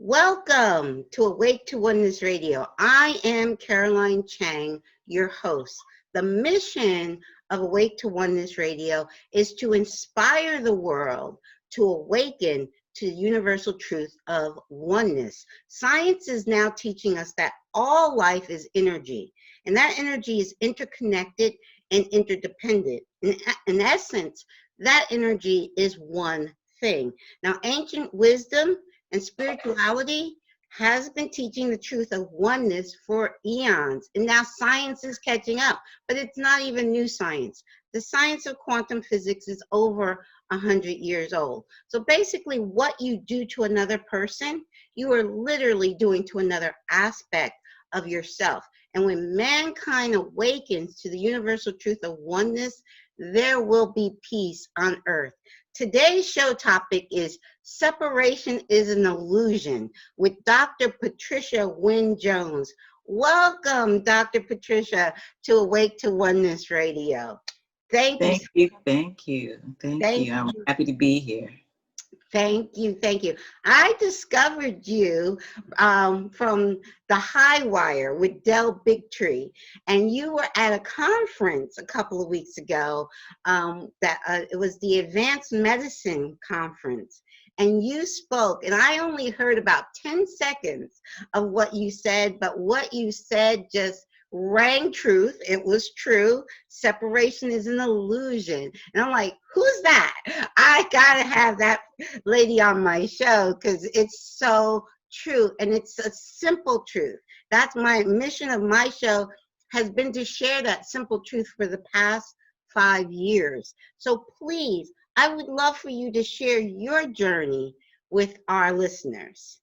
Welcome to Awake to Oneness Radio. I am Caroline Chang, your host. The mission of Awake to Oneness Radio is to inspire the world to awaken to the universal truth of oneness. Science is now teaching us that all life is energy, and that energy is interconnected and interdependent. In essence, that energy is one thing. Now, ancient wisdom and spirituality has been teaching the truth of oneness for eons, and now science is catching up, but it's not even new science. The science of quantum physics is over 100 years old. So basically, what you do to another person, you are literally doing to another aspect of yourself. And when mankind awakens to the universal truth of oneness, there will be peace on earth. Today's show topic is Separation is an Illusion with Dr. Patricia Wynn-Jones. Welcome, Dr. Patricia, to Awake to Oneness Radio. Thank you. Thank you. I'm happy to be here. Thank you. I discovered you from the High Wire with Del Bigtree, and you were at a conference a couple of weeks ago. It was the Advanced Medicine Conference, and you spoke, and I only heard about 10 seconds of what you said, but what you said just rang truth. It was true. Separation is an illusion. And I'm like, who's that? I gotta have that lady on my show because it's so true, and it's a simple truth. That's my mission of my show, has been to share that simple truth for the past 5 years. So please, I would love for you to share your journey with our listeners.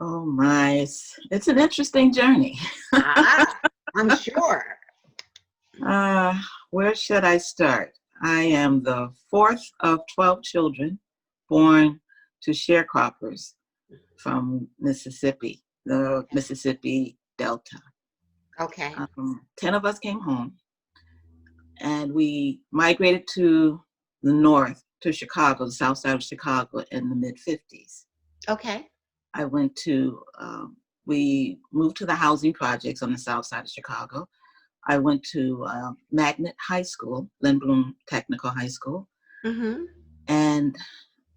Oh my, it's an interesting journey. I'm sure. Where should I start? I am the fourth of 12 children born to sharecroppers from Mississippi, the Mississippi Delta. Okay. 10 of us came home, and we migrated to the north, to Chicago, the south side of Chicago, in the mid-50s. Okay. I went to, we moved to the housing projects on the south side of Chicago. I went to Magnet High School, Lindblom Technical High School. Mm-hmm. And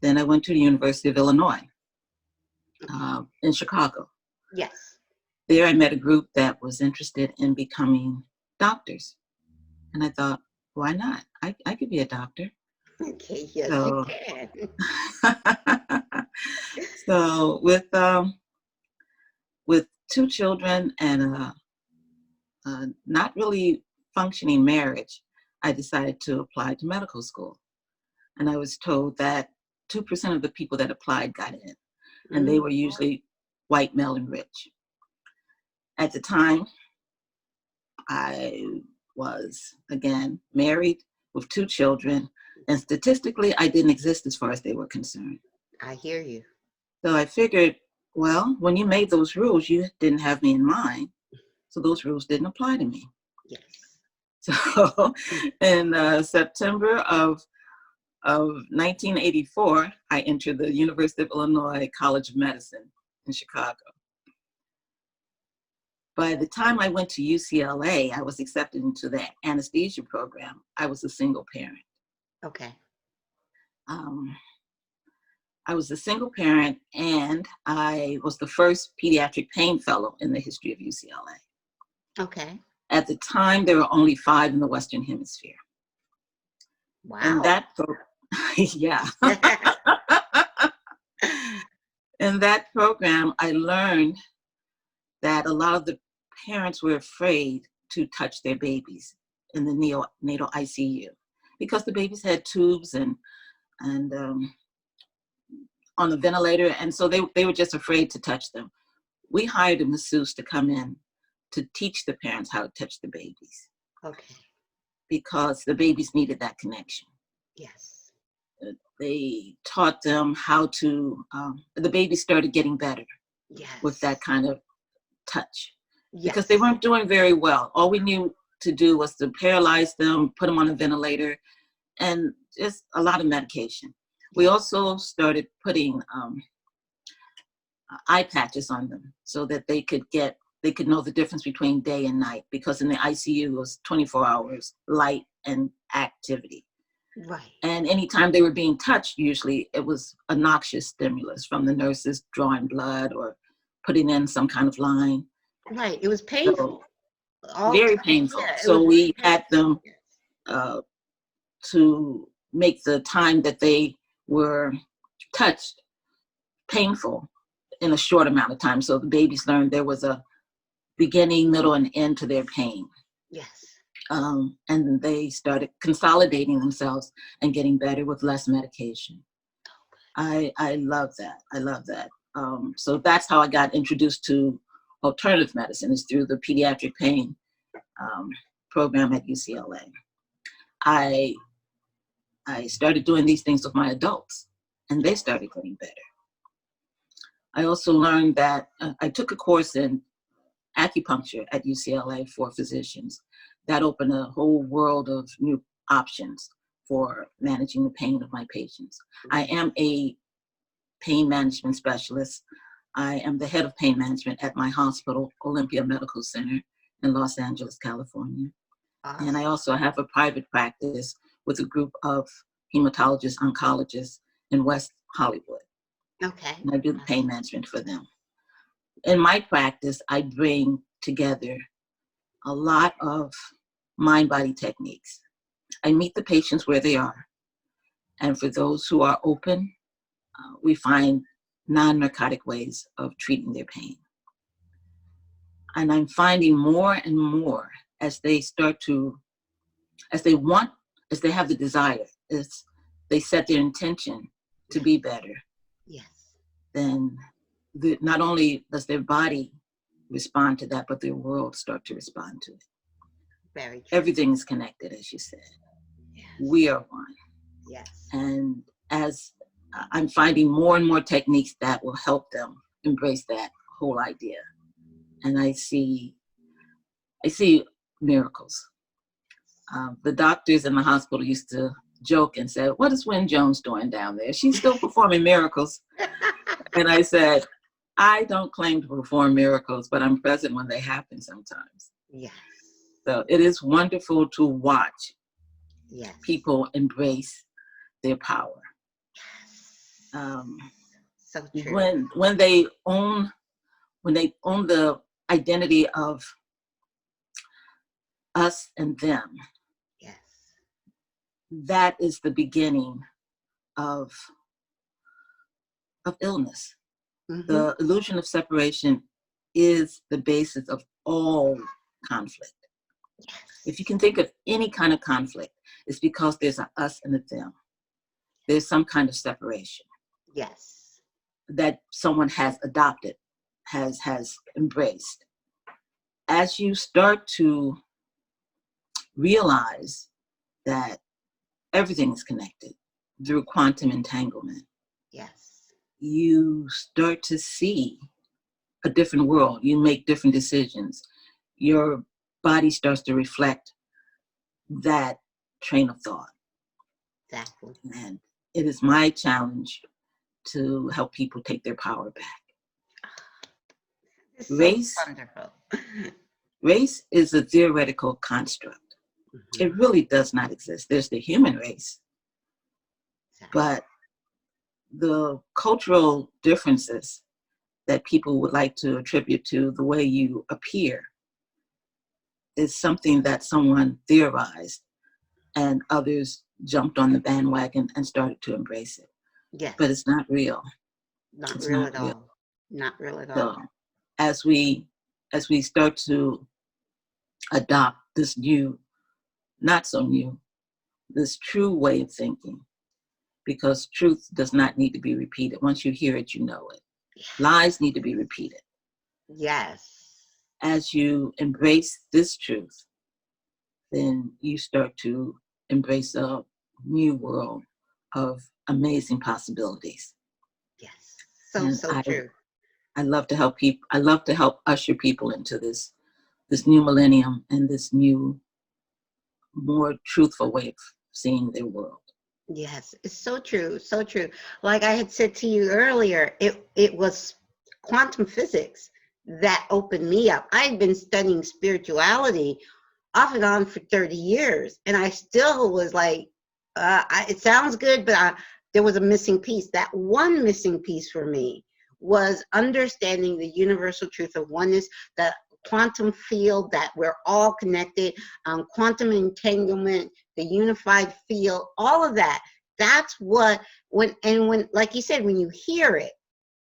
then I went to the University of Illinois in Chicago. Yes. There I met a group that was interested in becoming doctors. And I thought, why not? I could be a doctor. Okay, yes, you can. So with 2 children and a not really functioning marriage, I decided to apply to medical school. And I was told that 2% of the people that applied got in, and they were usually white, male, and rich. At the time, I was, again, married with 2 children, and statistically, I didn't exist as far as they were concerned. I hear you. So I figured, well, when you made those rules, you didn't have me in mind. So those rules didn't apply to me. Yes. So in September of 1984, I entered the University of Illinois College of Medicine in Chicago. By the time I went to UCLA, I was accepted into the anesthesia program. I was a single parent. Okay. I was a single parent, and I was the first pediatric pain fellow in the history of UCLA. Okay. At the time, there were only 5 in the Western Hemisphere. Wow. And that, yeah. In that program, I learned that a lot of the parents were afraid to touch their babies in the neonatal ICU because the babies had tubes and on the ventilator, and so they were just afraid to touch them. We hired a masseuse to come in to teach the parents how to touch the babies. Okay. Because the babies needed that connection. Yes. They taught them how to, the babies started getting better. Yes. With that kind of touch. Yes. Because they weren't doing very well. All we knew to do was to paralyze them, put them on a ventilator, and just a lot of medication. We also started putting eye patches on them so that they could know the difference between day and night, because in the ICU it was 24 hours light and activity. Right. And anytime they were being touched, usually it was a noxious stimulus from the nurses drawing blood or putting in some kind of line. Right. It was painful. So, very painful. Yeah, so we had them to make the time that they were touched painful in a short amount of time. So the babies learned there was a beginning, middle, and end to their pain. Yes. And they started consolidating themselves and getting better with less medication. I love that. I love that. So that's how I got introduced to alternative medicine, is through the pediatric pain program at UCLA. I started doing these things with my adults, and they started getting better. I also learned that I took a course in acupuncture at UCLA for physicians. That opened a whole world of new options for managing the pain of my patients. I am a pain management specialist. I am the head of pain management at my hospital, Olympia Medical Center in Los Angeles, California. Awesome. And I also have a private practice with a group of hematologists, oncologists in West Hollywood. Okay. And I do the pain management for them. In my practice, I bring together a lot of mind-body techniques. I meet the patients where they are. And for those who are open, we find non-narcotic ways of treating their pain. And I'm finding more and more as they have the desire, as they set their intention to be better. Yes. Then not only does their body respond to that, but their world start to respond to it. Very true. Everything is connected, as you said. Yes. We are one. Yes. And as I'm finding more and more techniques that will help them embrace that whole idea. And I see miracles. The doctors in the hospital used to joke and say, "What is Wynn-Jones doing down there? She's still performing miracles." And I said, "I don't claim to perform miracles, but I'm present when they happen sometimes." Yes. So it is wonderful to watch people embrace their power. So true. When they own the identity of us and them, yes, that is the beginning of illness. Mm-hmm. The illusion of separation is the basis of all conflict. Yes. If you can think of any kind of conflict, it's because there's an us and a them. There's some kind of separation. Yes. That someone has adopted, has embraced. As you start to realize that everything is connected through quantum entanglement, yes, you start to see a different world. You make different decisions. Your body starts to reflect that train of thought. Exactly. And it is my challenge to help people take their power back. It's so wonderful. Race is a theoretical construct. Mm-hmm. It really does not exist. There's the human race, exactly. But the cultural differences that people would like to attribute to the way you appear is something that someone theorized and others jumped on the bandwagon and started to embrace it. Yes. But it's not real. Not real at all. Not real at all. So as we start to adopt this new, not so new, this true way of thinking, because truth does not need to be repeated. Once you hear it, you know it. Yes. Lies need to be repeated. Yes. As you embrace this truth, then you start to embrace a new world of amazing possibilities. Yes. So true. I love to help people. I love to help usher people into this new millennium and this new, more truthful way of seeing their world. Yes, it's so true, so true. Like I had said to you earlier, it was quantum physics that opened me up. I've been studying spirituality off and on for 30 years, and I still was like, it sounds good, but there was a missing piece. That one missing piece for me was understanding the universal truth of oneness, the quantum field, that we're all connected, quantum entanglement, the unified field, all of that. That's what, when, like you said, when you hear it,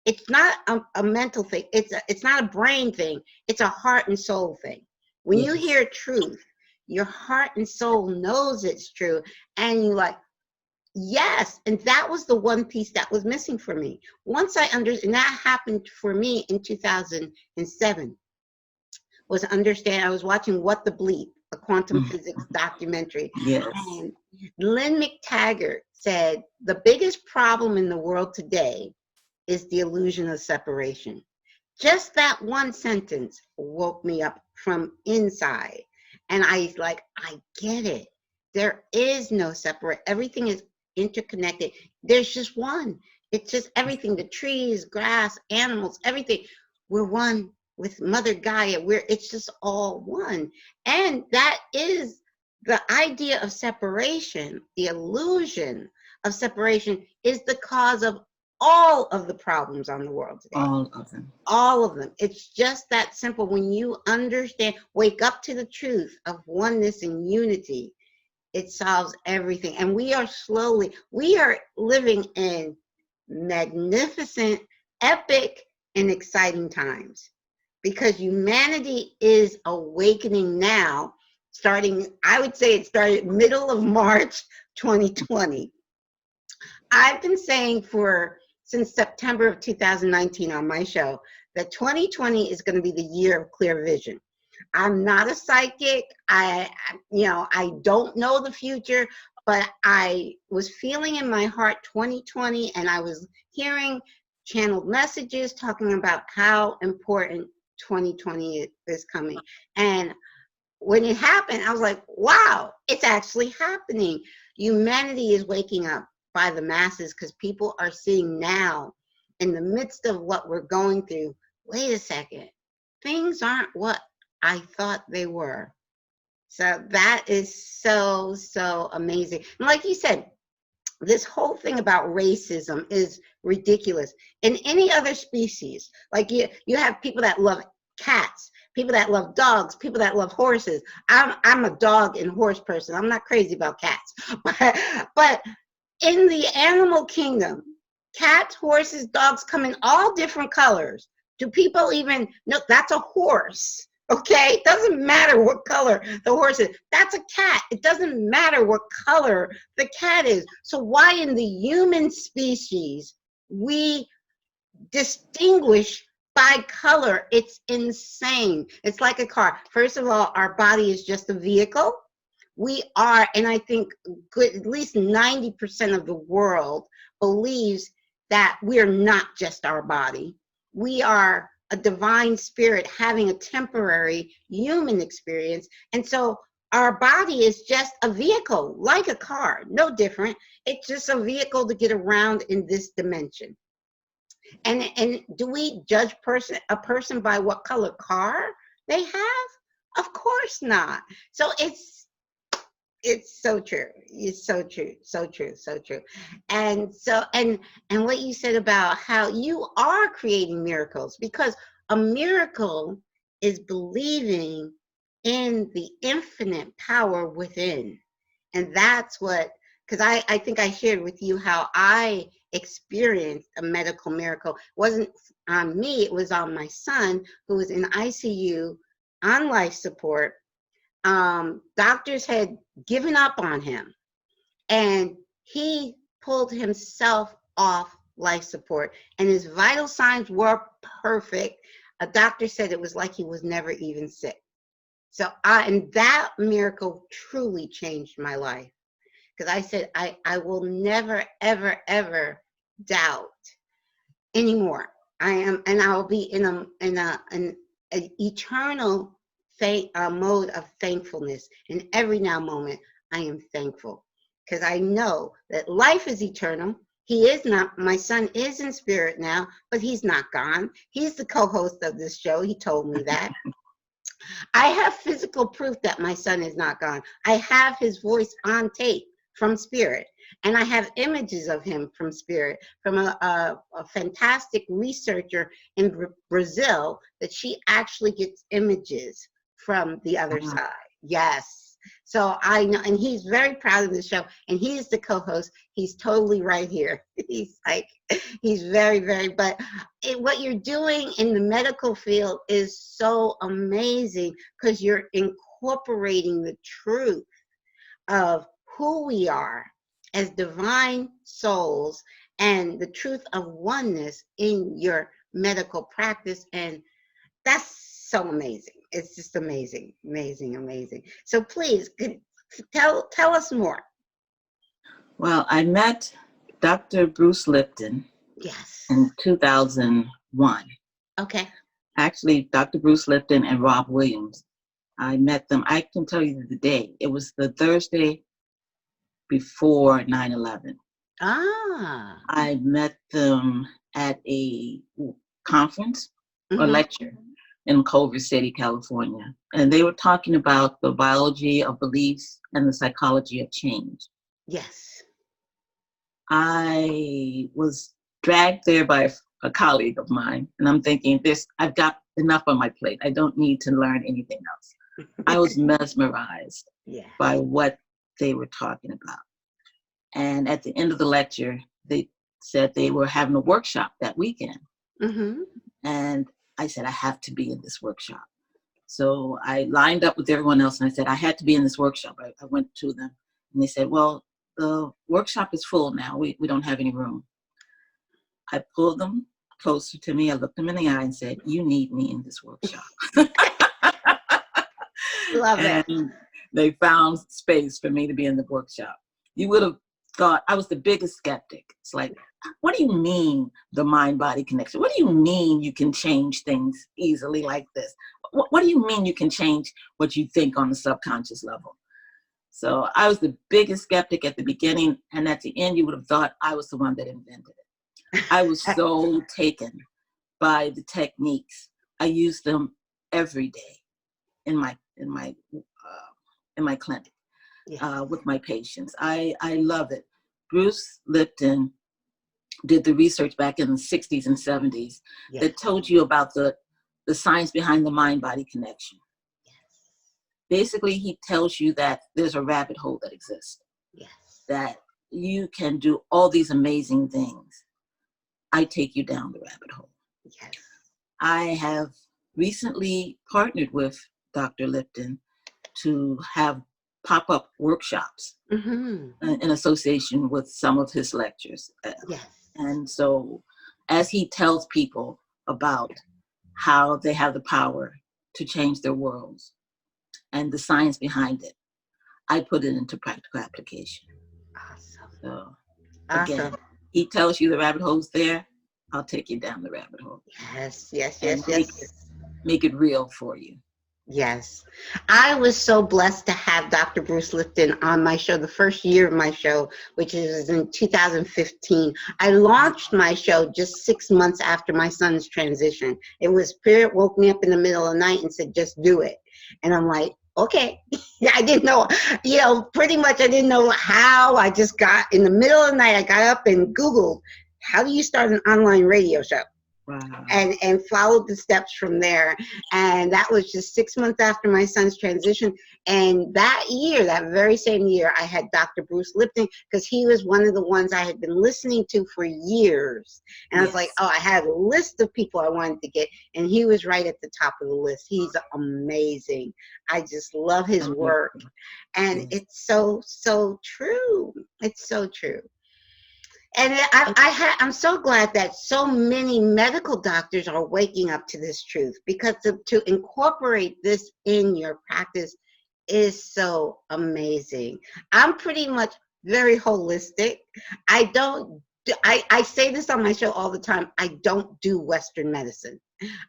it's not a mental thing. It's not a brain thing. It's a heart and soul thing. When you hear truth, your heart and soul knows it's true, and you like, yes. And that was the one piece that was missing for me. Once I understood, and that happened for me in 2007, was understand. I was watching What the Bleep, a quantum physics documentary. Yes. And Lynn McTaggart said, the biggest problem in the world today is the illusion of separation. Just that one sentence woke me up from inside. And I like, I get it. There is no separate. Everything is interconnected. There's just one. It's just everything, the trees, grass, animals, everything. We're one with Mother Gaia. It's just all one. And that is the idea of separation. The illusion of separation is the cause of all of the problems on the world today. All of them. All of them. It's just that simple. When you understand, wake up to the truth of oneness and unity, it solves everything. And we are living in magnificent, epic, and exciting times, because humanity is awakening now, starting, I would say it started middle of March 2020. I've been saying since September of 2019 on my show that 2020 is going to be the year of clear vision. I'm not a psychic. I don't know the future, but I was feeling in my heart 2020, and I was hearing channeled messages talking about how important 2020 is coming. And when it happened, I was like, wow, it's actually happening. Humanity is waking up by the masses, because people are seeing now, in the midst of what we're going through, wait a second, things aren't what I thought they were. So that is so, so amazing. And like you said, this whole thing about racism is ridiculous. In any other species, like you have people that love cats, people that love dogs, people that love horses. I'm a dog and horse person. I'm not crazy about cats. But in the animal kingdom, cats, horses, dogs come in all different colors. Do people even know that's a horse? Okay, it doesn't matter what color the horse is. That's a cat. It doesn't matter what color the cat is. So why in the human species we distinguish by color? It's insane. It's like a car. First of all, our body is just a vehicle. We are, and I think at least 90% of the world believes that we're not just our body. We are a divine spirit having a temporary human experience. And so our body is just a vehicle, like a car, no different. It's just a vehicle to get around in this dimension. And do we judge a person by what color car they have? Of course not. So it's so true. It's so true, so true, so true. And so, and what you said about how you are creating miracles, because a miracle is believing in the infinite power within. And that's what, because I think I shared with you how I experienced a medical miracle. It wasn't on me, it was on my son, who was in ICU on life support. Doctors had given up on him, and he pulled himself off life support, and his vital signs were perfect. A doctor said it was like he was never even sick. So and that miracle truly changed my life, because I said I will never ever ever doubt anymore. I am, and I will be in an eternal mode of thankfulness. In every now moment, I am thankful, because I know that life is eternal. He is not, my son is in spirit now, but he's not gone. He's the co-host of this show. He told me that. I have physical proof that my son is not gone. I have his voice on tape from spirit. And I have images of him from spirit, from a fantastic researcher in Brazil, that she actually gets images from the other side. Yes. So I know, and he's very proud of the show, and he is the co-host. He's totally right here. He's like, he's very, very, but what you're doing in the medical field is so amazing, because you're incorporating the truth of who we are as divine souls and the truth of oneness in your medical practice. And that's so amazing. It's just amazing, amazing, amazing. So please tell us more. Well, I met Dr. Bruce Lipton in 2001. Okay. Actually, Dr. Bruce Lipton and Rob Williams. I met them, I can tell you the day. It was the Thursday before 9/11. Ah. I met them at a conference or lecture in Culver City, California. And they were talking about the biology of beliefs and the psychology of change. Yes. I was dragged there by a colleague of mine, and I'm thinking, I've got enough on my plate. I don't need to learn anything else. I was mesmerized by what they were talking about. And at the end of the lecture, they said they were having a workshop that weekend. And I said, I have to be in this workshop. So I lined up with everyone else, and I said, I had to be in this workshop. I went to them, and they said, well, the workshop is full now. We don't have any room. I pulled them closer to me. I looked them in the eye and said, you need me in this workshop. Love it. And they found space for me to be in the workshop. You would have thought I was the biggest skeptic. It's like, what do you mean the mind-body connection? What do you mean you can change things easily like this? What do you mean you can change what you think on the subconscious level? So I was the biggest skeptic at the beginning, and at the end, you would have thought I was the one that invented it. I was so taken by the techniques. I use them every day in my clinic with my patients. I love it. Bruce Lipton did the research back in the 60s and 70s that told you about the science behind the mind-body connection. Basically, he tells you that there's a rabbit hole that exists, that you can do all these amazing things. I take you down the rabbit hole. I have recently partnered with Dr. Lipton to have pop-up workshops in association with some of his lectures. And so as he tells people about how they have the power to change their worlds and the science behind it, I put it into practical application. So again, he tells you the rabbit hole's there, I'll take you down the rabbit hole. Make it real for you. Yes. I was so blessed to have Dr. Bruce Lipton on my show, the first year of my show, which is in 2015. I launched my show just 6 months after my son's transition. It was Spirit woke me up in the middle of the night and said, just do it. And I'm like, okay. I didn't know, pretty much I didn't know how. I just got in the middle of the night, I got up and Googled, how do you start an online radio show? Wow. And followed the steps from there. And that was just 6 months after my son's transition. And that year, that very same year, I had Dr. Bruce Lipton, because he was one of the ones I had been listening to for years. And I was like, I had a list of people I wanted to get, and he was right at the top of the list. He's amazing. I just love his work. And it's so, so true. It's so true. And I'm so glad that so many medical doctors are waking up to this truth, because to incorporate this in your practice is so amazing. I'm pretty much very holistic. I say this on my show all the time, I don't do Western medicine.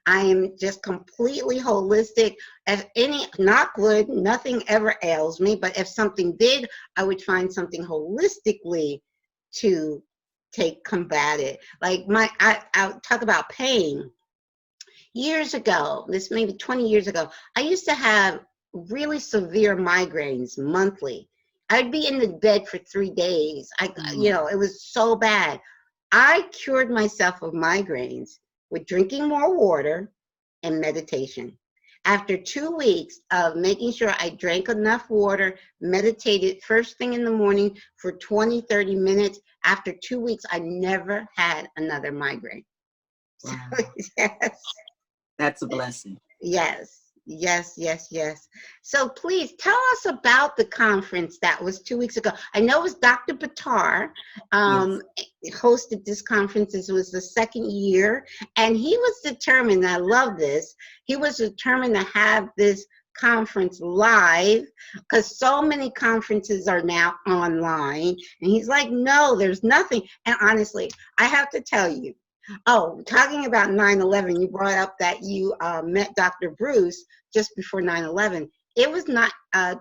I am just completely holistic. Knock wood, nothing ever ails me, but if something did, I would find something holistically to combat it. Like I'll talk about pain. Years ago, this maybe 20 years ago, I used to have really severe migraines monthly. I'd be in the bed for 3 days. It was so bad. I cured myself of migraines with drinking more water and meditation. After 2 weeks of making sure I drank enough water, meditated first thing in the morning for 20, 30 minutes, after 2 weeks, I never had another migraine. Wow. So, yes. That's a blessing. Yes. So please tell us about the conference that was 2 weeks ago. I know it was Dr. Patar hosted this conference. This was the second year, and he was determined, I love this, he was determined to have this conference live because so many conferences are now online. And he's like, no, there's nothing. And honestly, I have to tell you, talking about 9/11, you brought up that you met Dr. Bruce just before 9/11. It was not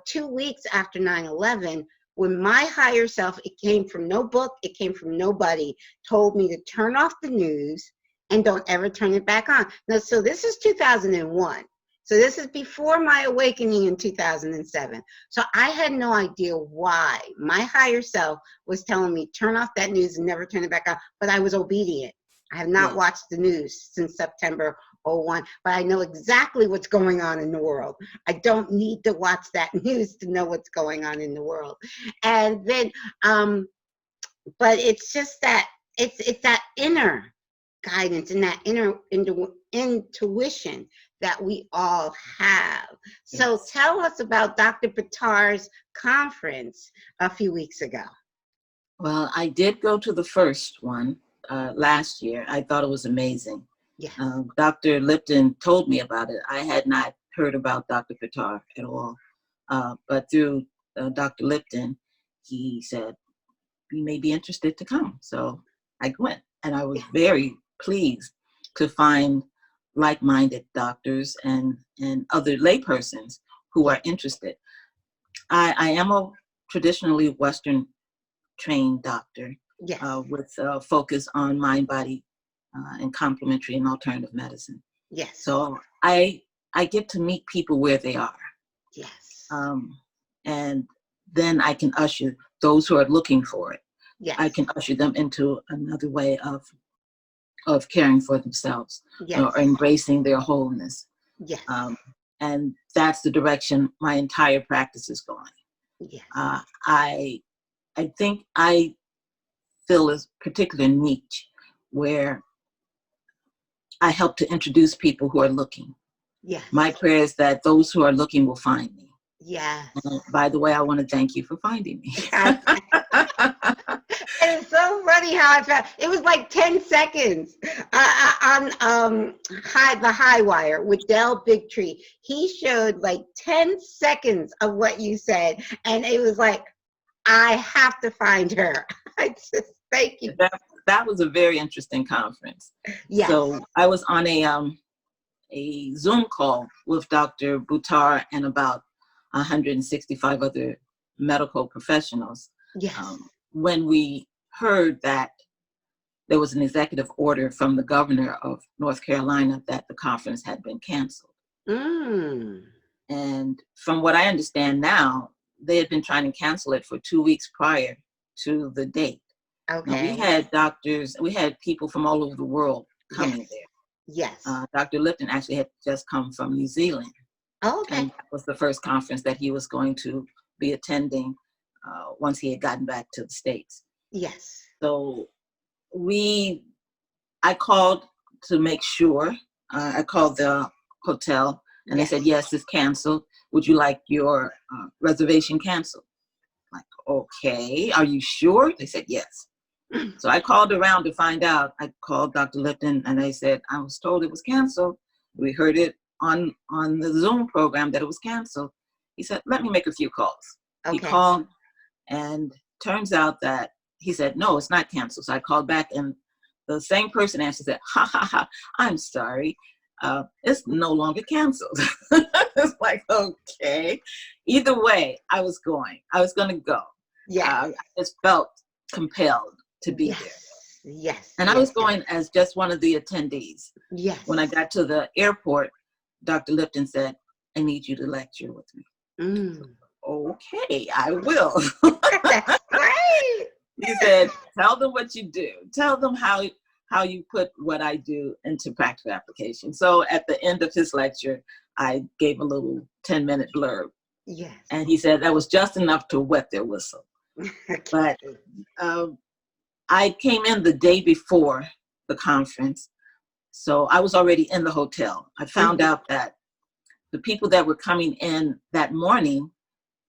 2 weeks after 9/11 when my higher self, it came from no book, it came from nobody, told me to turn off the news and don't ever turn it back on. Now, so this is 2001. So this is before my awakening in 2007. So I had no idea why my higher self was telling me turn off that news and never turn it back on, but I was obedient. I have not watched the news since September 01, but I know exactly what's going on in the world. I don't need to watch that news to know what's going on in the world. And then, but it's just that, it's that inner guidance and that inner intuition that we all have. So tell us about Dr. Patar's conference a few weeks ago. Well, I did go to the first one last year. I thought it was amazing. Yes. Dr. Lipton told me about it. I had not heard about Dr. Patar at all. But through Dr. Lipton, he said, you may be interested to come. So I went, and I was very pleased to find like-minded doctors and other laypersons who are interested. I am a traditionally Western trained doctor. Yes. With a focus on mind, body, and complementary and alternative medicine. Yes. So I get to meet people where they are. Yes. And then I can usher those who are looking for it. Yes. I can usher them into another way of caring for themselves, or embracing their wholeness. Yes. And that's the direction my entire practice is going. Yes. I think I fill a particular niche where I help to introduce people who are looking. Yes. My prayer is that those who are looking will find me. Yes. And by the way, I want to thank you for finding me. It's so funny how I felt. It was like 10 seconds on the High Wire with Del Bigtree. He showed like 10 seconds of what you said, and it was like, I have to find her. I just thank you. That was a very interesting conference. Yes. So I was on a Zoom call with Dr. Buttar and about 165 other medical professionals. Yes. When we heard that there was an executive order from the governor of North Carolina that the conference had been canceled. And from what I understand now, they had been trying to cancel it for 2 weeks prior to the date. Okay. Now, we had doctors, we had people from all over the world coming there. Yes. Dr. Lipton actually had just come from New Zealand. Oh, okay. And that was the first conference that he was going to be attending once he had gotten back to the States. Yes. So I called to make sure. I called the hotel and they said, yes, it's canceled. Would you like your reservation canceled? I'm like, okay, are you sure? They said, yes. So I called around to find out. I called Dr. Lipton and they said, I was told it was canceled. We heard it on the Zoom program that it was canceled. He said, let me make a few calls. Okay. He called, and turns out that he said, no, it's not canceled. So I called back and the same person answered, said, I'm sorry. It's no longer canceled. It's like, okay. Either way, I was going to go. Yeah. I just felt compelled to be there. Yes. And I was going as just one of the attendees. Yes. When I got to the airport, Dr. Lipton said, I need you to lecture with me. Okay, I will. That's great. He said, tell them what you do. Tell them how you put what I do into practical application. So at the end of his lecture, I gave a little 10-minute blurb. Yes. And he said that was just enough to wet their whistle. But I came in the day before the conference, so I was already in the hotel. I found out that the people that were coming in that morning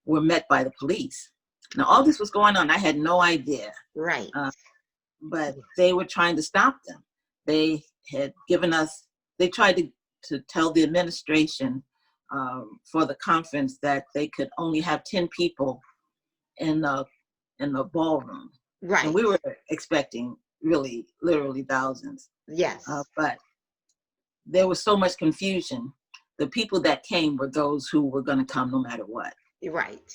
were met by the police. Now, all this was going on. I had no idea. Right. But they were trying to stop them. They had given us, they tried to tell the administration for the conference that they could only have 10 people in the ballroom. Right. And we were expecting really, literally thousands. Yes. But there was so much confusion. The people that came were those who were going to come no matter what. Right.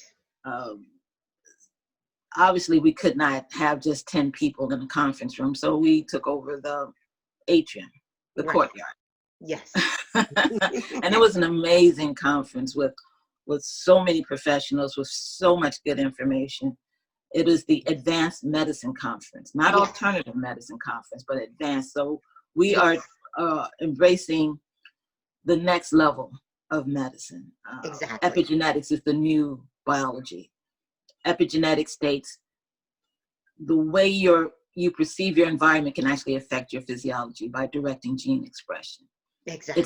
Obviously, we could not have just 10 people in the conference room, so we took over the atrium, the courtyard. Yes. And it was an amazing conference with so many professionals, with so much good information. It is the Advanced Medicine Conference, not Alternative Medicine Conference, but advanced. So we are embracing the next level of medicine. Exactly. Epigenetics is the new biology. Epigenetics states the way you perceive your environment can actually affect your physiology by directing gene expression. Exactly.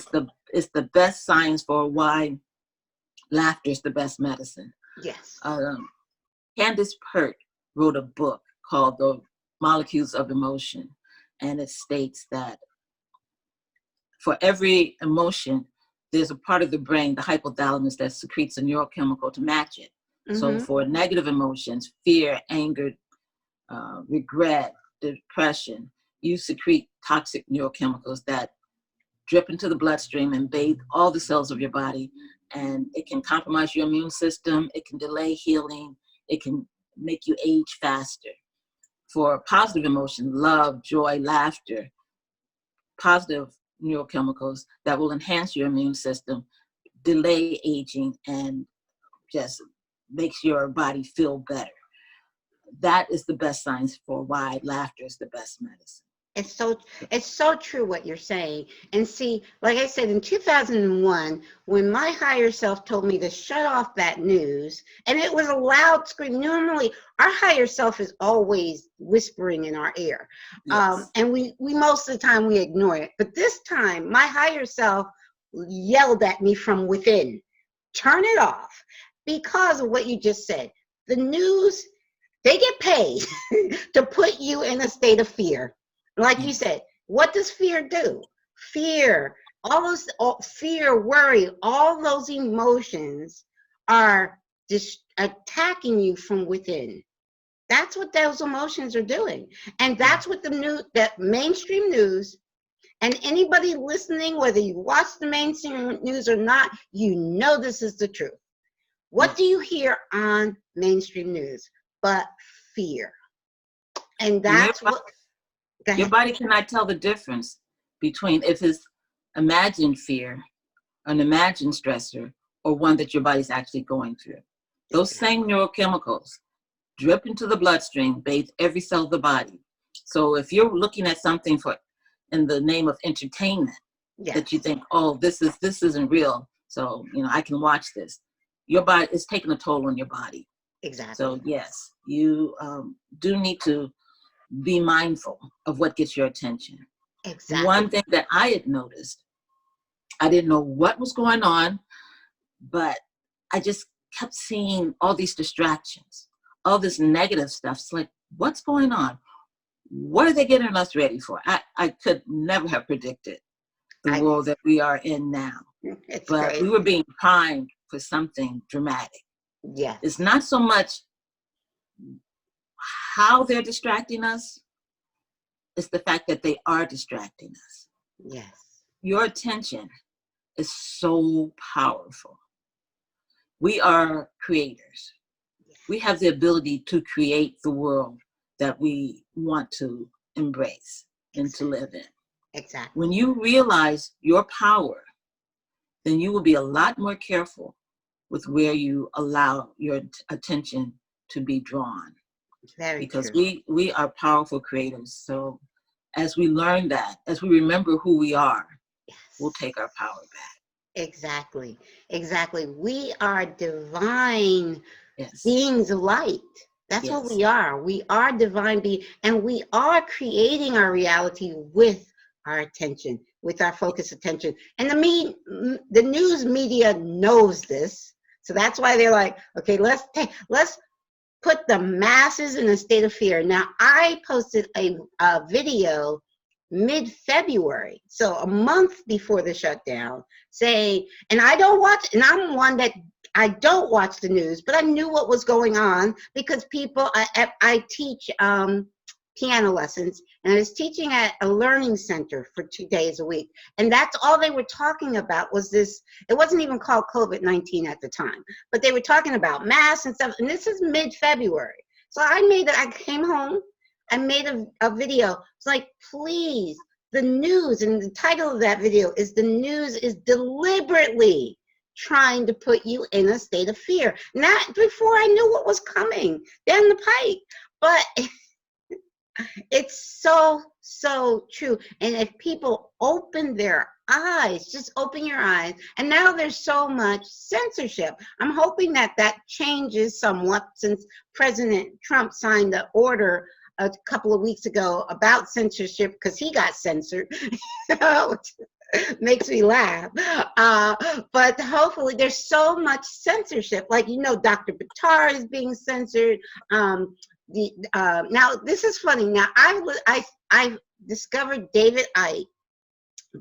It's the best science for why laughter is the best medicine. Yes. Candace Pert wrote a book called The Molecules of Emotion, and it states that for every emotion, there's a part of the brain, the hypothalamus, that secretes a neurochemical to match it. So for negative emotions, fear, anger, regret, depression, you secrete toxic neurochemicals that drip into the bloodstream and bathe all the cells of your body. And it can compromise your immune system. It can delay healing. It can make you age faster. For positive emotion, love, joy, laughter, positive neurochemicals that will enhance your immune system, delay aging, and just makes your body feel better. That is the best science for why laughter is the best medicine. It's so true what you're saying. And see, like I said, in 2001, when my higher self told me to shut off that news, and it was a loud scream. Normally, our higher self is always whispering in our ear. Yes. And we most of the time we ignore it. But this time, my higher self yelled at me from within, turn it off, because of what you just said. The news, they get paid to put you in a state of fear. Like you said, what does fear do? Fear, fear, worry, all those emotions are just attacking you from within. That's what those emotions are doing. And that's what that mainstream news, and anybody listening, whether you watch the mainstream news or not, you know this is the truth. What do you hear on mainstream news but fear? And that's what... Your body cannot tell the difference between if it's imagined fear, an imagined stressor, or one that your body's actually going through. Those same neurochemicals drip into the bloodstream, bathe every cell of the body. So if you're looking at something in the name of entertainment, that you think, oh, this isn't real, so I can watch this. Your body is taking a toll on your body. Exactly. So yes, you do need to be mindful of what gets your attention. Exactly. One thing that I had noticed, I didn't know what was going on, but I just kept seeing all these distractions, all this negative stuff. It's like, what's going on? What are they getting us ready for? I could never have predicted the world that we are in now. But crazy. We were being primed for something dramatic. Yeah. It's not so much how they're distracting us, it's the fact that they are distracting us. Yes. Your attention is so powerful. We are creators. We have the ability to create the world that we want to embrace and to Exactly. live in. Exactly. When you realize your power, then you will be a lot more careful with where you allow your attention to be drawn. Very Because true. we are powerful creators. So as we learn that, as we remember who we are, Yes. we'll take our power back. Exactly. Exactly. We are divine Yes. beings of light. That's what Yes. we are. We are divine beings, and we are creating our reality with our attention, with our focused attention. And the news media knows this, so that's why they're like, okay, let's put the masses in a state of fear. Now, I posted a video mid-February, so a month before the shutdown, saying, and I don't watch, and I'm one that I don't watch the news, but I knew what was going on because I teach piano lessons, and I was teaching at a learning center for 2 days a week, and that's all they were talking about was this. It wasn't even called COVID-19 at the time, but they were talking about masks and stuff, and this is mid-February. So I came home, I made a video. It's like, please, the news, and the title of that video is "The News is Deliberately Trying to Put You in a State of Fear." Not before I knew what was coming down the pike. But it's so true. And if people open their eyes, just open your eyes. And now there's so much censorship. I'm hoping that changes somewhat since President Trump signed the order a couple of weeks ago about censorship, because he got censored, which makes me laugh. But hopefully there's so much censorship. Like, Dr. Batar is being censored. Now this is funny. Now I discovered David Icke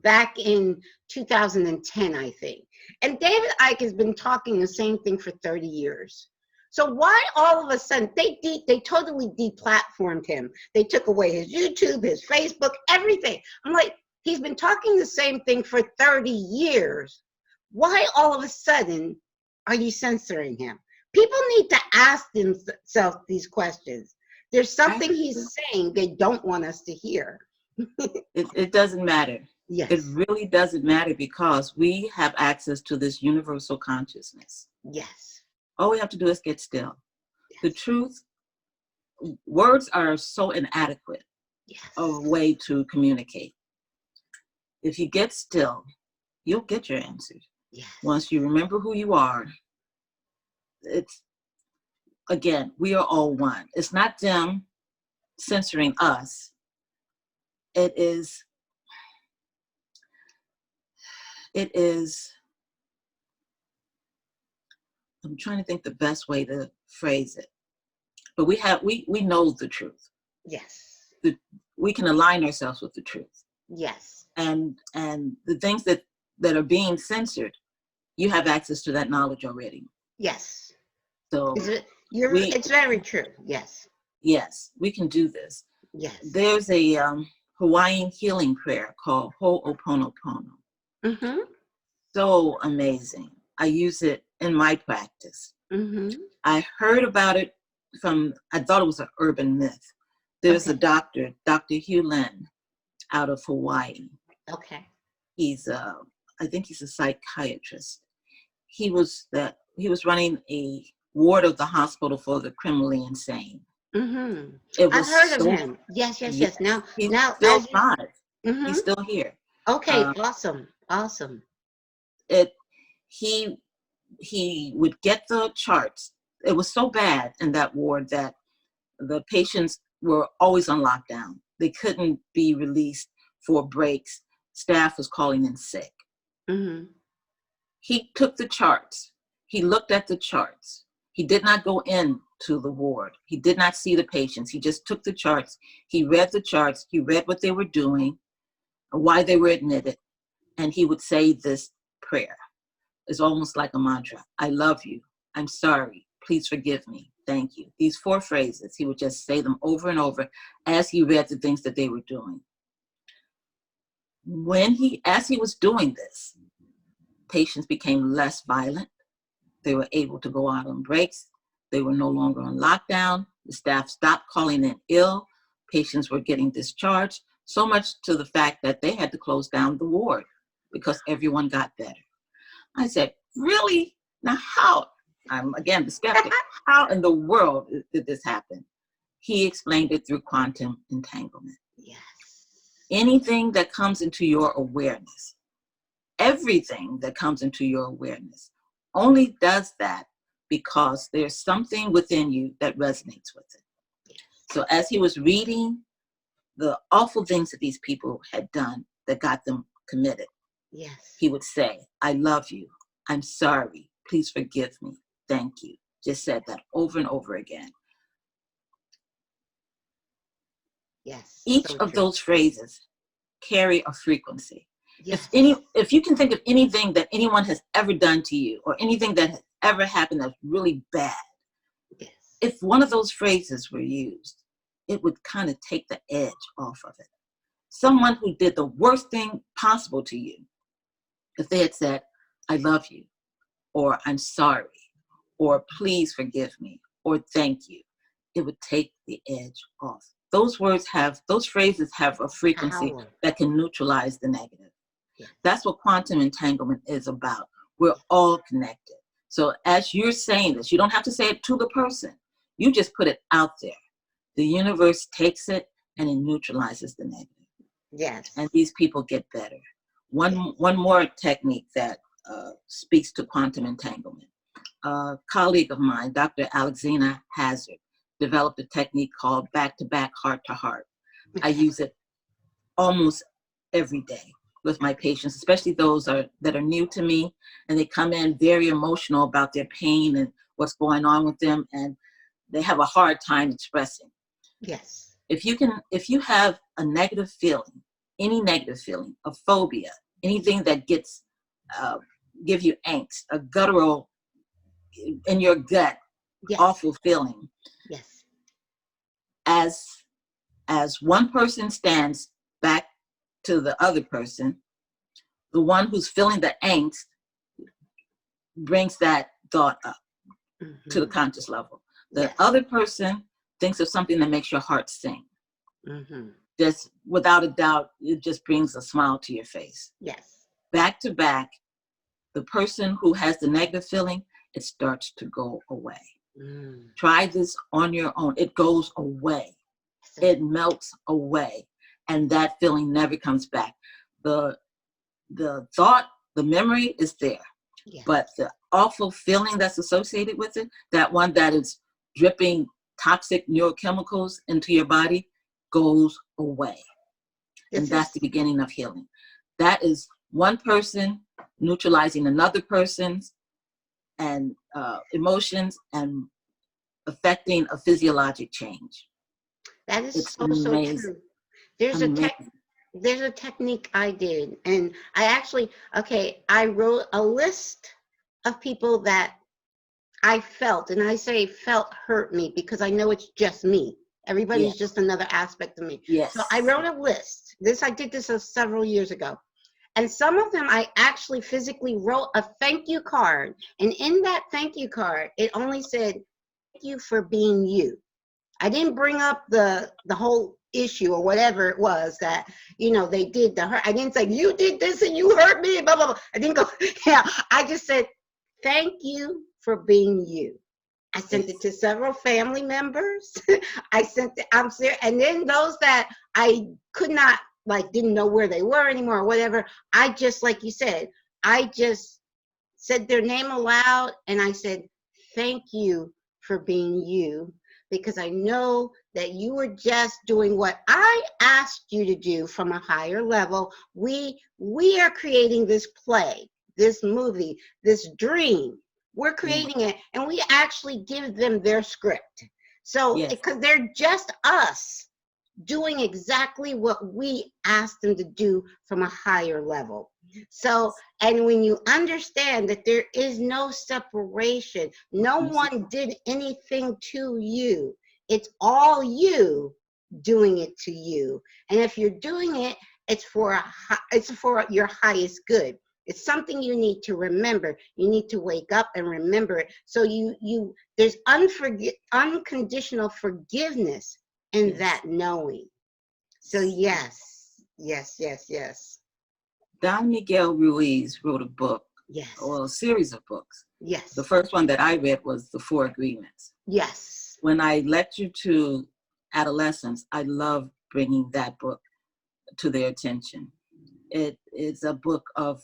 back in 2010, I think. And David Icke has been talking the same thing for 30 years. So why all of a sudden they totally deplatformed him? They took away his YouTube, his Facebook, everything. I'm like, he's been talking the same thing for 30 years. Why all of a sudden are you censoring him? People need to ask themselves these questions. There's something he's saying they don't want us to hear. It doesn't matter. Yes. It really doesn't matter, because we have access to this universal consciousness. Yes. All we have to do is get still. Yes. The truth, words are so inadequate of a way to communicate. If you get still, you'll get your answers. Yes. Once you remember who you are, again, we are all one. It's not them censoring us. It is, I'm trying to think the best way to phrase it. But we know the truth. Yes. We can align ourselves with the truth. Yes. And the things that are being censored, you have access to that knowledge already. Yes. So it's very true. Yes. Yes, we can do this. Yes. There's a Hawaiian healing prayer called Ho'oponopono. Mm-hmm. So amazing. I use it in my practice. Mm-hmm. I heard about it I thought it was an urban myth. There's a doctor, Dr. Hugh Lin, out of Hawaii. Okay. He's I think he's a psychiatrist. He was running a ward of the hospital for the criminally insane. Mm-hmm. I've heard of him. Yes. Now he's still alive. Mm-hmm. He's still here. Okay. Awesome. He would get the charts. It was so bad in that ward that the patients were always on lockdown. They couldn't be released for breaks. Staff was calling in sick. Mm-hmm. He took the charts. He looked at the charts. He did not go into the ward. He did not see the patients. He just took the charts. He read the charts. He read what they were doing, why they were admitted, and he would say this prayer. It's almost like a mantra. I love you. I'm sorry. Please forgive me. Thank you. These 4 phrases, he would just say them over and over as he read the things that they were doing. As he was doing this, patients became less violent. They were able to go out on breaks. They were no longer on lockdown. The staff stopped calling in ill. patients were getting discharged, so much to the fact that they had to close down the ward because everyone got better. I said, really? Now how? I'm again the skeptic. How in the world did this happen? He explained it through quantum entanglement. Yes. Anything that comes into your awareness, everything that comes into your awareness only does that because there's something within you that resonates with it. So as he was reading the awful things that these people had done that got them committed, yes, he would say, I love you. I'm sorry. Please forgive me. Thank you. Just said that over and over again. yes. Each So of true. those phrases carry a frequency. Yes. If you can think of anything that anyone has ever done to you or anything that has ever happened that's really bad, yes. if one of those phrases were used, it would kind of take the edge off of it. Someone who did the worst thing possible to you, if they had said, I love you, or I'm sorry, or please forgive me, or thank you, it would take the edge off. Those phrases have a frequency Power. that can neutralize the negative. Yes. That's what quantum entanglement is about. We're all connected. So as you're saying this, you don't have to say it to the person. You just put it out there. The universe takes it and it neutralizes the negative. Yes. And these people get better. One more technique that speaks to quantum entanglement. A colleague of mine, Dr. Alexina Hazard, developed a technique called back-to-back heart-to-heart. I use it almost every day with my patients, especially those that are new to me, and they come in very emotional about their pain and what's going on with them, and they have a hard time expressing. Yes. If you have a negative feeling, any negative feeling, a phobia, anything that gets give you angst, a guttural in your gut, Yes. awful feeling. Yes. As one person stands back to the other person, the one who's feeling the angst brings that thought up to the conscious level. The other person thinks of something that makes your heart sing. Just without a doubt, it just brings a smile to your face. Yes. Back to back, the person who has the negative feeling, it starts to go away. Try this on your own. It goes away. It melts away. And that feeling never comes back. The thought, the memory is there. Yes. But the awful feeling that's associated with it, that one that is dripping toxic neurochemicals into your body, goes away. And that's the beginning of healing. That is one person neutralizing another person's and emotions and affecting a physiologic change. That is it's so amazing. True. There's a technique I did, and I wrote a list of people that I felt, and I say felt hurt me because I know it's just me. Everybody's just another aspect of me. Yes. So I wrote a list. I did this several years ago. And some of them I actually physically wrote a thank you card. And in that thank you card, it only said, thank you for being you. I didn't bring up the whole issue or whatever it was that, they did to her. I didn't say, you did this and you hurt me, blah, blah, blah. I didn't go, I just said, thank you for being you. I sent it to several family members. And then those that I could not, didn't know where they were anymore or whatever, I just, like you said, I just said their name aloud and I said, thank you for being you, because I know that you were just doing what I asked you to do from a higher level. We are creating this play, this movie, this dream. We're creating it, and we actually give them their script. So, because they're just us doing exactly what we asked them to do from a higher level. So, and when you understand that there is no separation, no one did anything to you. It's all you doing it to you. And if you're doing it, it's for your highest good. It's something you need to remember. You need to wake up and remember it. So there's unconditional forgiveness and Yes. that knowing. So yes. Don Miguel Ruiz wrote a book, Yes. well, a series of books. Yes. The first one that I read was The Four Agreements. Yes. When I lecture to adolescents, I love bringing that book to their attention. It is a book of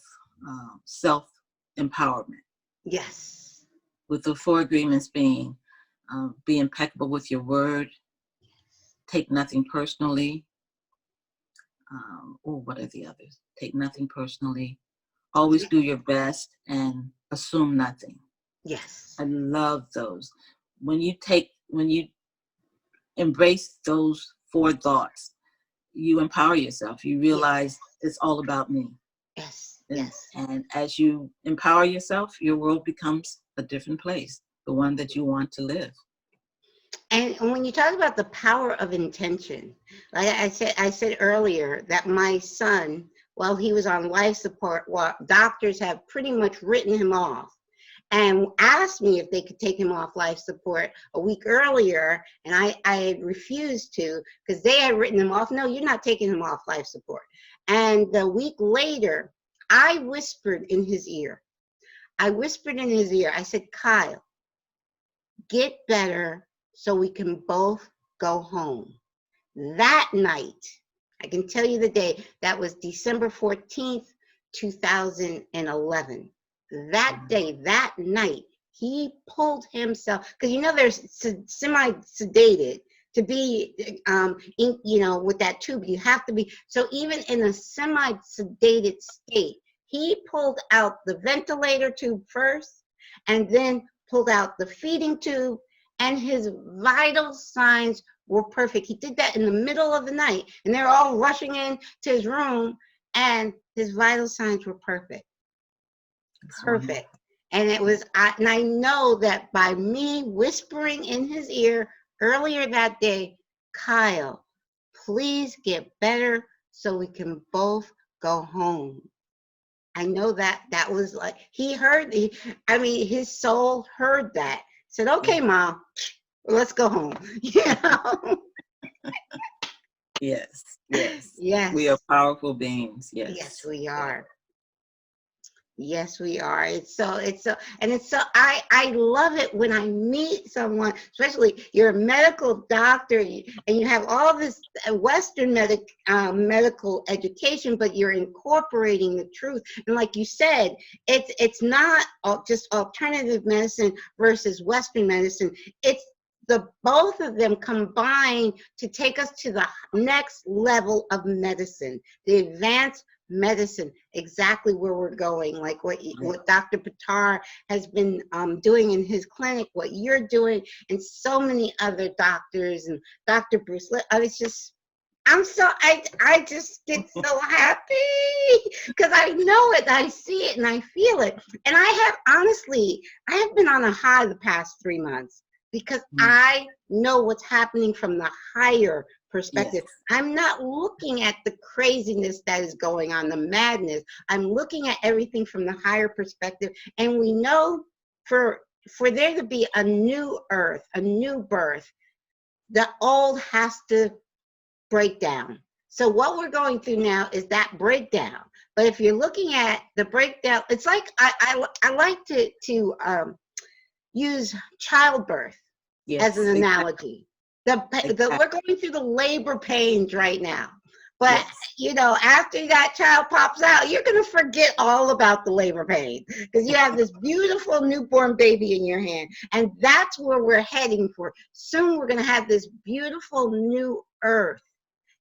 self-empowerment, Yes. with the four agreements being be impeccable with your word, take nothing personally. What are the others? Take nothing personally, always do your best, and assume nothing. Yes. I love those. When you embrace those four thoughts, you empower yourself. You realize it's all about me. Yes. And as you empower yourself, your world becomes a different place, the one that you want to live. And when you talk about the power of intention, like I said earlier that my son, while he was on life support, doctors have pretty much written him off and asked me if they could take him off life support a week earlier, and I had refused to because they had written him off. No, you're not taking him off life support. And a week later, I whispered in his ear. I said, Kyle, get better so we can both go home. That night, I can tell you the day, that was December 14th, 2011. That day, that night, he pulled himself, because you know there's semi-sedated to be, with that tube, you have to be, so even in a semi-sedated state, he pulled out the ventilator tube first, and then pulled out the feeding tube, and his vital signs were perfect. He did that in the middle of the night, and they're all rushing in to his room, and his vital signs were perfect. Perfect. And it was, and I know that by me whispering in his ear earlier that day, Kyle, please get better so we can both go home. I know that was like, he heard, his soul heard that. Said, okay, Mom, let's go home. You know? Yes. Yes. We are powerful beings. Yes, we are. Yes, we are. I love it when I meet someone, especially you're a medical doctor and you have all this Western medical education, but you're incorporating the truth. And like you said, it's not just alternative medicine versus Western medicine. It's the both of them combine to take us to the next level of medicine, the advanced medicine, exactly where we're going, like what Dr. Patar has been doing in his clinic, what you're doing, and so many other doctors, and Dr. Bruce. I just get so happy because I know it, I see it, and I feel it. And I have been on a high the past 3 months because I know what's happening from the higher perspective. Yes. I'm not looking at the craziness that is going on, the madness. I'm looking at everything from the higher perspective. And we know for there to be a new earth, a new birth, the old has to break down. So what we're going through now is that breakdown. But if you're looking at the breakdown, it's like I like to use childbirth as an analogy. We're going through the labor pains right now. But, after that child pops out, you're going to forget all about the labor pain because you have this beautiful newborn baby in your hand. And that's where we're heading for. Soon we're going to have this beautiful new earth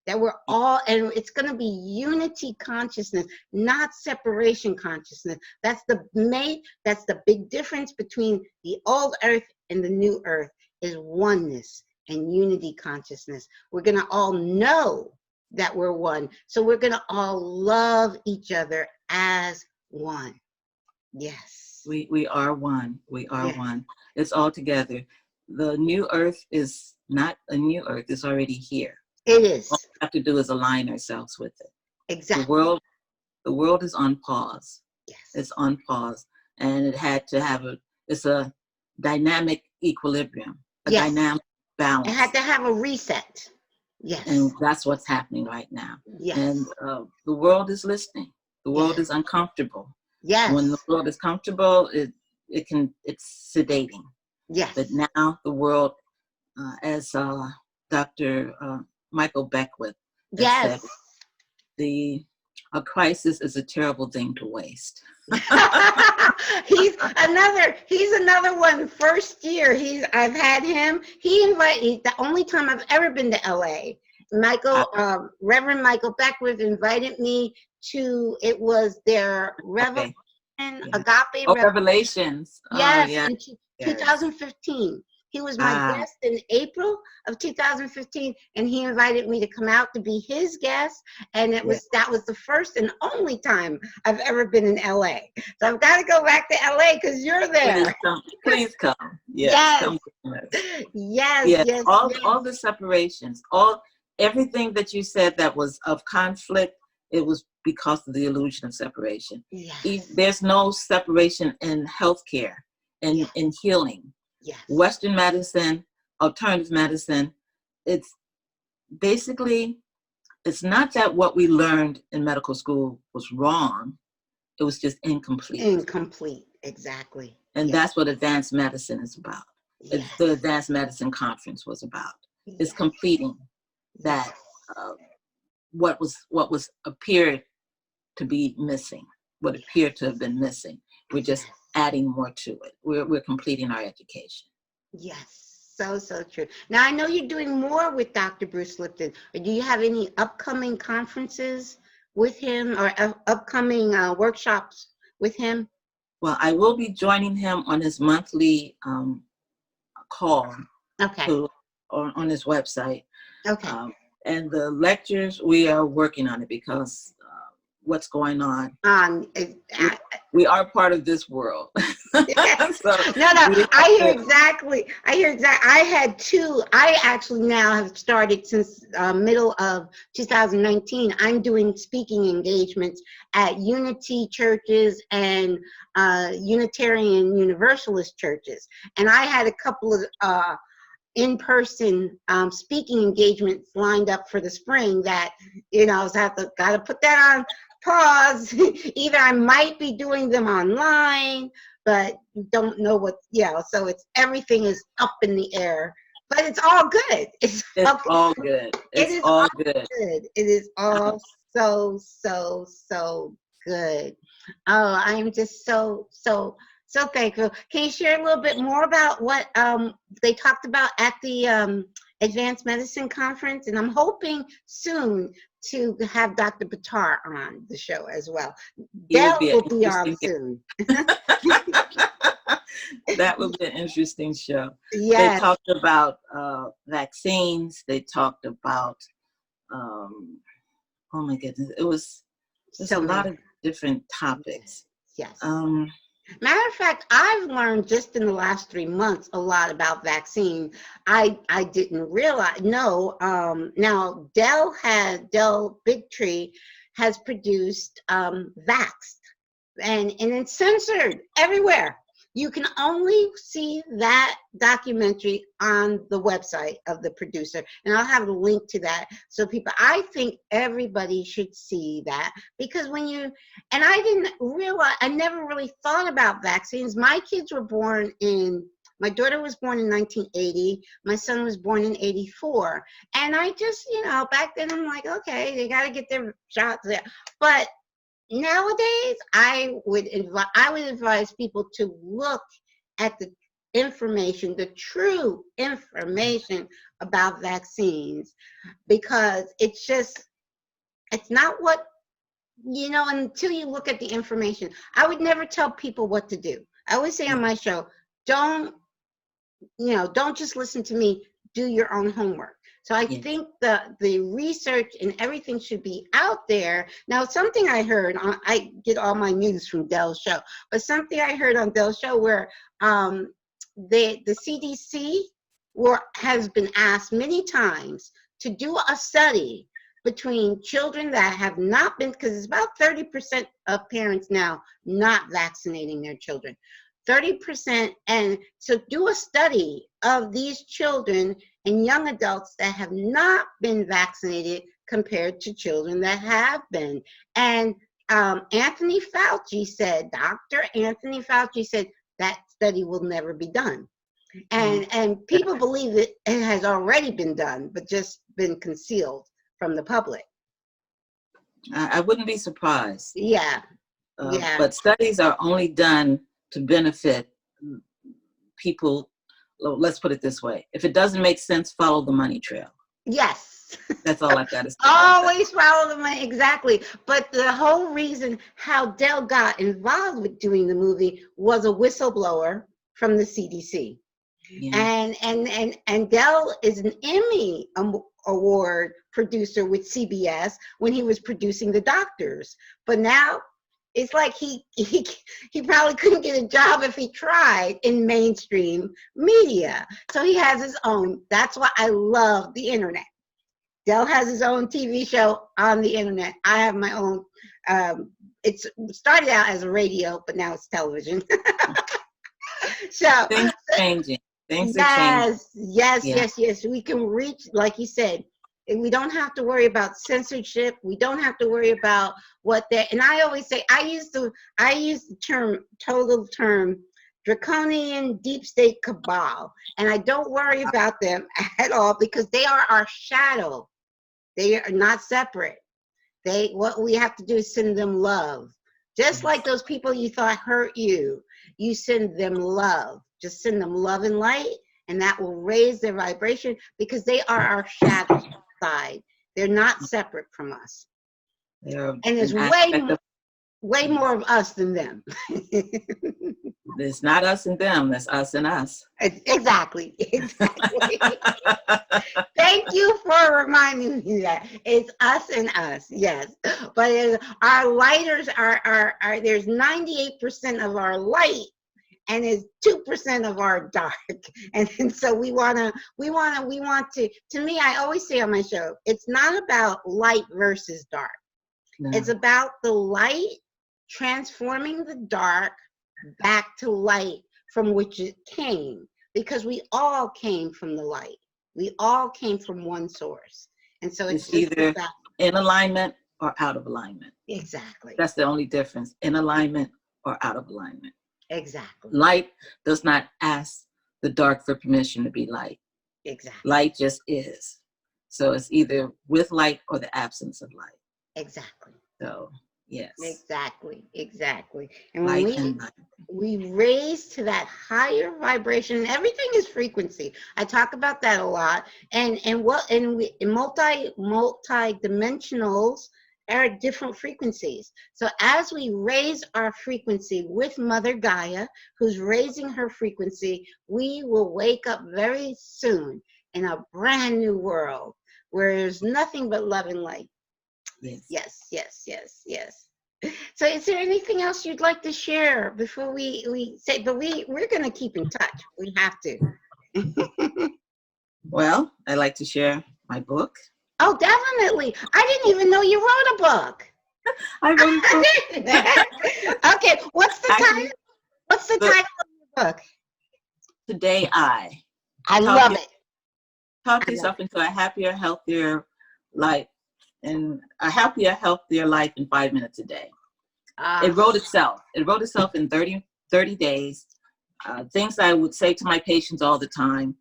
that we're all, and it's going to be unity consciousness, not separation consciousness. That's the big difference between the old earth and the new earth, is oneness and unity consciousness. We're going to all know that we're one. So we're going to all love each other as one. Yes. We are one. We are one. It's all together. The new earth is not a new earth. It's already here. It is. All we have to do is align ourselves with it. Exactly. The world is on pause. Yes. It's on pause. And it had to have it's a dynamic equilibrium, a dynamic balance. It had to have a reset. Yes. And that's what's happening right now. Yes. And the world is listening. The world is uncomfortable. Yes. When the world is comfortable, it's sedating. Yes. But now the world, as Dr. Michael Beckwith has said, a crisis is a terrible thing to waste. he's another one. First year I've had him. The only time I've ever been to LA. Reverend Michael Beckwith invited me to, it was their Revelation, Agape Revelations. Yes, in 2015. He was my guest in April of 2015, and he invited me to come out to be his guest. And that was the first and only time I've ever been in LA. So I've got to go back to LA because you're there. Please come. Yes. Come Yes. All the separations, everything that you said that was of conflict, it was because of the illusion of separation. Yes. There's no separation in healthcare and in healing. Yes. Western medicine, alternative medicine, it's basically, it's not that what we learned in medical school was wrong. It was just incomplete. Incomplete, exactly. And that's what advanced medicine is about. Yes. The Advanced Medicine Conference was about. It's completing that what was appeared to be missing, what appeared to have been missing. We're just adding more to it. We're completing our education. Yes, so true. Now I know you're doing more with Dr. Bruce Lipton. Do you have any upcoming conferences with him or upcoming workshops with him? Well, I will be joining him on his monthly call. Okay. On his website. Okay. And the lectures, we are working on it because what's going on. We are part of this world. Yes. So I hear exactly. I had two. I actually now have started since middle of 2019. I'm doing speaking engagements at Unity churches and Unitarian Universalist churches. And I had a couple of in-person speaking engagements lined up for the spring that, got to put that on pause. Either I might be doing them online, but don't know what, so everything is up in the air, but it's all good. It's all good. It is all good. It is all so good. Oh, I'm just so thankful. Can you share a little bit more about what they talked about at the Advanced Medicine Conference? And I'm hoping soon to have Dr. Batar on the show as well. That will be on soon. That will be an interesting show. Yes. They talked about vaccines. They talked about, oh my goodness, it was a lot of different topics. Yes. Matter of fact, I've learned just in the last 3 months a lot about vaccine. I didn't realize. No. Now Dell Bigtree has produced Vaxxed, and it's censored everywhere. You can only see that documentary on the website of the producer, and I'll have a link to that. So I think everybody should see that, because I didn't realize, I never really thought about vaccines. My kids were my daughter was born in 1980, my son was born in 84, and I just, back then I'm like, okay, they got to get their shots there. But nowadays, I would advise people to look at the information, the true information about vaccines, because it's not what, until you look at the information. I would never tell people what to do. I always say on my show, don't just listen to me, do your own homework. So I think the research and everything should be out there. Now, something I heard, I get all my news from Dell's show, but something I heard on Dell's show where the CDC has been asked many times to do a study between children that have not been, because it's about 30% of parents now not vaccinating their children. 30%. And so do a study of these children and young adults that have not been vaccinated compared to children that have been. And Anthony Fauci said, Dr. Anthony Fauci said, that study will never be done. And people believe it has already been done, but just been concealed from the public. I wouldn't be surprised. Yeah. Yeah. But studies are only done to benefit people. Let's put it this way. If it doesn't make sense, follow the money trail. Yes. That's all I've got to say. Always follow the money. Exactly. But the whole reason how Dell got involved with doing the movie was a whistleblower from the CDC. Yeah. And Dell is an Emmy Award producer with CBS when he was producing The Doctors. But now it's like he probably couldn't get a job if he tried in mainstream media. So he has his own. That's why I love the internet. Dell has his own TV show on the internet. I have my own. It started out as a radio, but now it's television. So things are changing. Things are changing. Yes. We can reach, like you said, we don't have to worry about censorship. We don't have to worry about what that. And I always say, I use the term draconian deep state cabal, and I don't worry about them at all because they are our shadow. They are not separate. What we have to do is send them love. Just like those people you thought hurt you, you send them love. Just send them love and light, and that will raise their vibration because they are our shadow side. They're not separate from us. And there's way more of us than them. It's not us and them, it's us and us. Exactly. Thank you for reminding me that. It's us and us, yes. But our lighters are there's 98% of our light and it's 2% of our dark. And so we want to me, I always say on my show, it's not about light versus dark. No. It's about the light transforming the dark back to light from which it came, because we all came from the light. We all came from one source. And so it's either in alignment or out of alignment. Exactly. That's the only difference, in alignment or out of alignment. Exactly. Light does not ask the dark for permission to be light. Exactly. Light just is. So it's either with light or the absence of light. Exactly. So, yes. Exactly. And when we raise to that higher vibration, everything is frequency. I talk about that a lot. And multi-dimensionals are different frequencies. So as we raise our frequency with Mother Gaia, who's raising her frequency, we will wake up very soon in a brand new world where there's nothing but love and light. Yes. So is there anything else you'd like to share before we say, but we're going to keep in touch. We have to. Well, I'd like to share my book. Oh, definitely. I didn't even know you wrote a book. I wrote a book. Okay, what's the title? What's the title of your book? Today I love it. Talk yourself into a happier, healthier life. And a happier, healthier life in 5 minutes a day. It wrote itself. It wrote itself in 30 days. Things I would say to my patients all the time.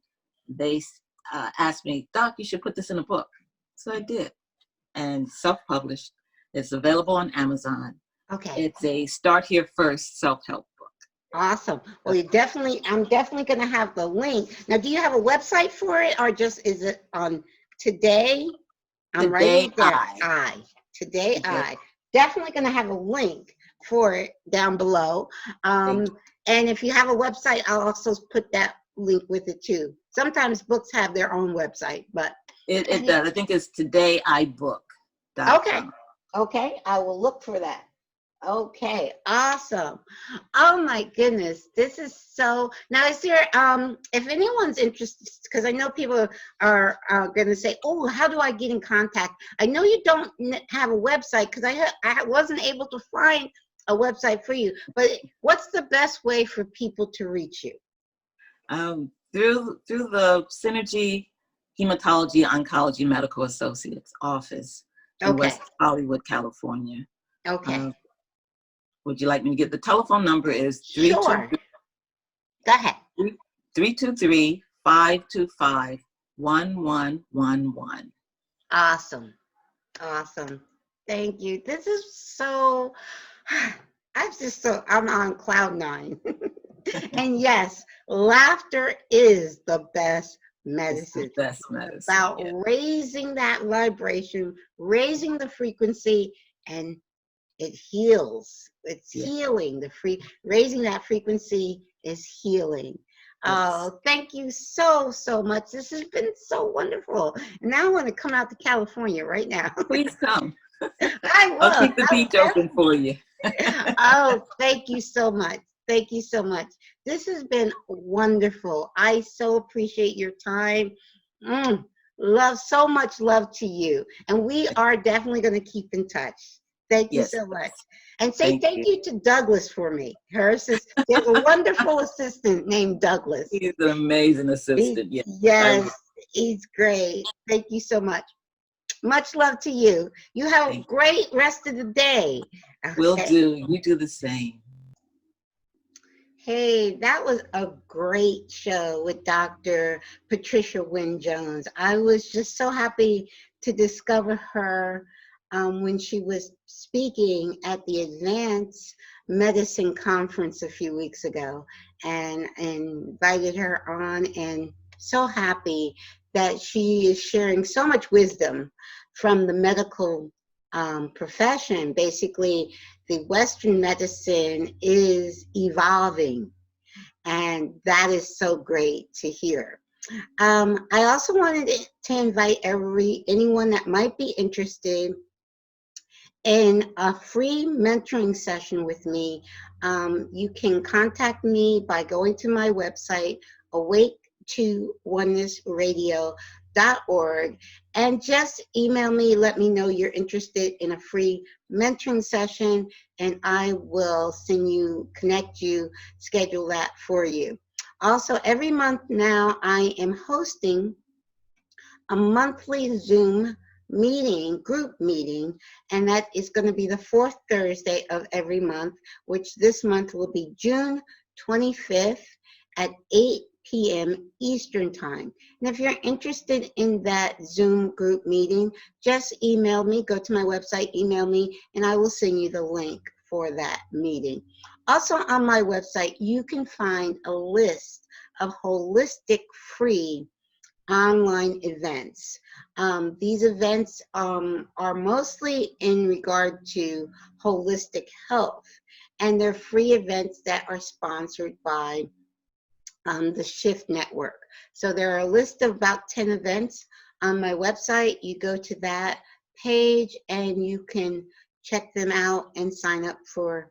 They asked me, Doc, you should put this in a book. So I did. And self-published. It's available on Amazon. Okay. It's a start here first self-help book. Awesome. Well, I'm definitely going to have the link. Now, do you have a website for it, or just is it on Today? I'm writing it down. Today I. Definitely going to have a link for it down below. And if you have a website, I'll also put that link with it too. Sometimes books have their own website, but it does. I think it's todayibook.com. Okay. I will look for that. Okay, awesome. Oh my goodness, this is so. Now, is there, if anyone's interested, because I know people are going to say, oh, how do I get in contact? I know you don't have a website because I wasn't able to find a website for you. But what's the best way for people to reach you? Through the Synergy Hematology Oncology Medical Associates office in Okay. West Hollywood, California. Okay. Would you like me to get the telephone number? Is Sure. Go ahead. 323-525-1111. Awesome. Awesome. Thank you. This is so, I'm on cloud nine. And yes, laughter is the best medicine. It's the best medicine. About raising that vibration, raising the frequency, and it heals. It's healing. Raising that frequency is healing. Oh, thank you so much. This has been so wonderful. And now I want to come out to California right now. Please come. I will. I'll keep the beach open for you. Oh, thank you so much. Thank you so much. This has been wonderful. I so appreciate your time. So much love to you. And we are definitely going to keep in touch. Thank you so much. And say thank you to Douglas for me. Her assistant. There's a wonderful assistant named Douglas. He's an amazing assistant. Yes, he's great. Thank you so much. Much love to you. You have a great rest of the day. Okay. Will do. You do the same. Hey, that was a great show with Dr. Patricia Wynn-Jones. I was just so happy to discover her when she was speaking at the Advanced Medicine Conference a few weeks ago, and invited her on, and so happy that she is sharing so much wisdom from the medical profession. Basically, the Western medicine is evolving, and that is so great to hear. I also wanted to invite anyone that might be interested in a free mentoring session with me. You can contact me by going to my website, awake2onenessradio.org, and just email me, let me know you're interested in a free mentoring session, and I will connect you, schedule that for you. Also, every month now, I am hosting a monthly Zoom group meeting, and that is going to be the fourth Thursday of every month, which this month will be June 25th at 8 p.m. Eastern Time. And if you're interested in that Zoom group meeting, just email me, go to my website, email me, and I will send you the link for that meeting. Also on my website, you can find a list of holistic free online events. These events are mostly in regard to holistic health, and they're free events that are sponsored by the Shift Network. So there are a list of about 10 events on my website. You go to that page and you can check them out and sign up for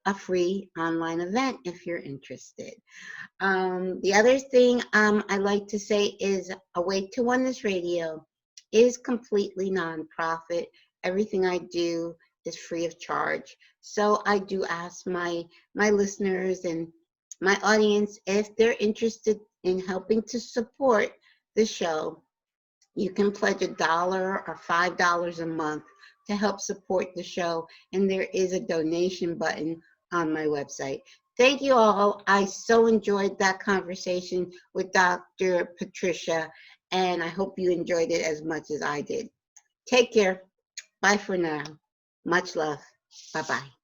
a free online event if you're interested. The other thing I like to say is Awake to Oneness Radio is completely nonprofit. Everything I do is free of charge. So I do ask my listeners and my audience, if they're interested in helping to support the show, you can pledge $1 or $5 a month to help support the show. And there is a donation button on my website. Thank you all. I so enjoyed that conversation with Dr. Patricia, and I hope you enjoyed it as much as I did. Take care. Bye for now. Much love. Bye-bye.